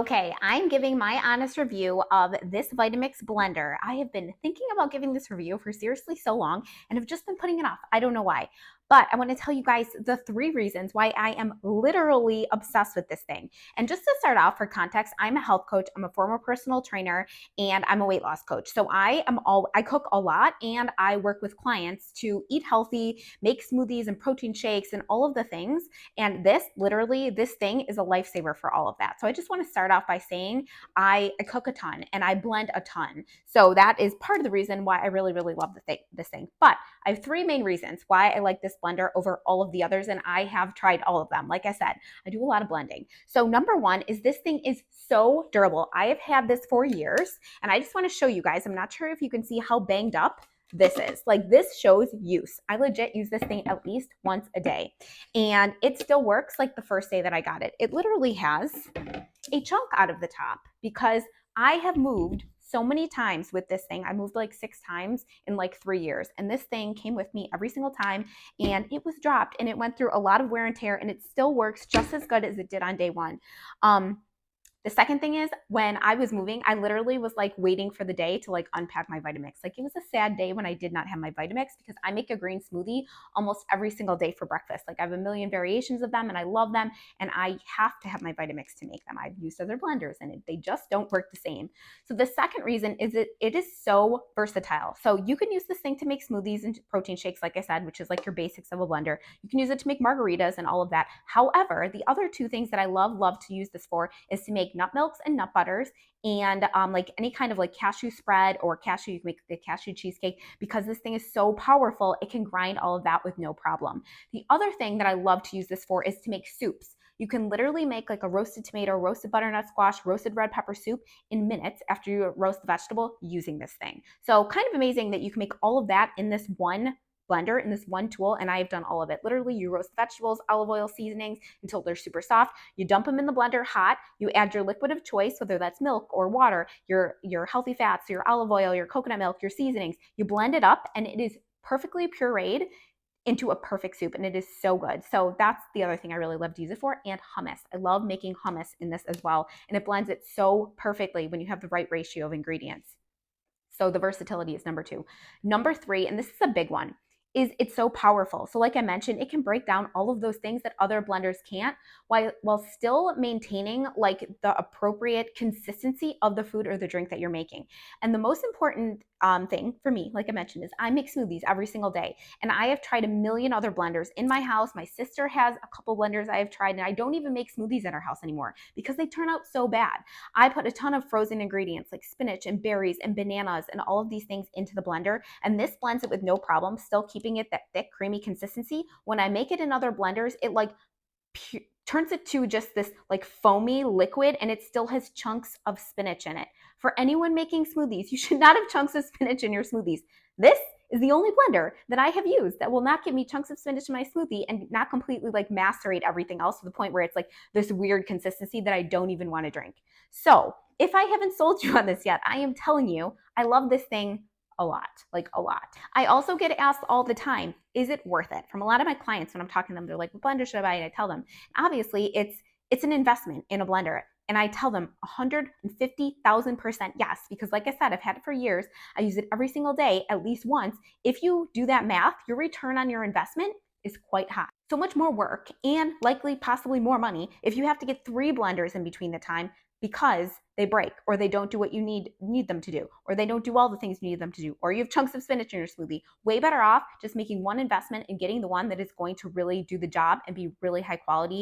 Okay, I'm giving my honest review of this Vitamix blender. I have been thinking about giving this review for seriously so long and have just been putting it off. I don't know why. But I want to tell you guys the 3 reasons why I am literally obsessed with this thing. And just to start off, for context, I'm a health coach, I'm a former personal trainer, and I'm a weight loss coach. So I cook a lot and I work with clients to eat healthy, make smoothies and protein shakes and all of the things. And this thing is a lifesaver for all of that. So I just want to start off by saying I cook a ton and I blend a ton. So that is part of the reason why I really, really love this thing. But I have 3 main reasons why I like this blender over all of the others, and I have tried all of them. Like I said, I do a lot of blending. So number one is this thing is so durable. I have had this for years, and I just want to show you guys. I'm not sure if you can see how banged up this is. Like, this shows use. I legit use this thing at least once a day, and it still works like the first day that I got it. It literally has a chunk out of the top because I have moved so many times with this thing. I moved like 6 times in like 3 years, and this thing came with me every single time, and it was dropped and it went through a lot of wear and tear, and it still works just as good as it did on day one. The second thing is, when I was moving, I literally was like waiting for the day to like unpack my Vitamix. Like, it was a sad day when I did not have my Vitamix because I make a green smoothie almost every single day for breakfast. Like, I have a million variations of them and I love them, and I have to have my Vitamix to make them. I've used other blenders and they just don't work the same. So the second reason is it is so versatile. So you can use this thing to make smoothies and protein shakes, like I said, which is like your basics of a blender. You can use it to make margaritas and all of that. However, the other 2 things that I love to use this for is to make nut milks and nut butters, and like any kind of like cashew spread or cashew, you can make the cashew cheesecake. Because this thing is so powerful, it can grind all of that with no problem. The other thing that I love to use this for is to make soups. You can literally make like a roasted tomato, roasted butternut squash, roasted red pepper soup in minutes after you roast the vegetable using this thing. So kind of amazing that you can make all of that in this one blender, in this one tool, and I've done all of it. Literally, you roast vegetables, olive oil, seasonings until they're super soft. You dump them in the blender hot. You add your liquid of choice, whether that's milk or water, your healthy fats, your olive oil, your coconut milk, your seasonings. You blend it up, and it is perfectly pureed into a perfect soup, and it is so good. So that's the other thing I really love to use it for. And hummus. I love making hummus in this as well, and it blends it so perfectly when you have the right ratio of ingredients. So the versatility is number 2. Number 3, and this is a big one, is it's so powerful. So like I mentioned, it can break down all of those things that other blenders can't, while still maintaining like the appropriate consistency of the food or the drink that you're making. And the most important thing for me, like I mentioned, is I make smoothies every single day. And I have tried a million other blenders in my house. My sister has a couple blenders I have tried, and I don't even make smoothies in our house anymore because they turn out so bad. I put a ton of frozen ingredients like spinach and berries and bananas and all of these things into the blender, and this blends it with no problem, still keeping it that thick, creamy consistency. When I make it in other blenders, it like turns it to just this like foamy liquid, and it still has chunks of spinach in it. For anyone making smoothies, you should not have chunks of spinach in your smoothies. This is the only blender that I have used that will not give me chunks of spinach in my smoothie and not completely like macerate everything else to the point where it's like this weird consistency that I don't even want to drink. So if I haven't sold you on this yet, I am telling you, I love this thing a lot, like a lot. I also get asked all the time, is it worth it? From a lot of my clients, when I'm talking to them, they're like, what blender should I buy? And I tell them, obviously it's an investment in a blender. And I tell them 150,000% yes, because like I said, I've had it for years. I use it every single day, at least once. If you do that math, your return on your investment is quite high. So much more work and likely possibly more money if you have to get 3 blenders in between the time because they break, or they don't do what you need them to do, or they don't do all the things you need them to do, or you have chunks of spinach in your smoothie. Way better off just making one investment and getting the one that is going to really do the job and be really high quality.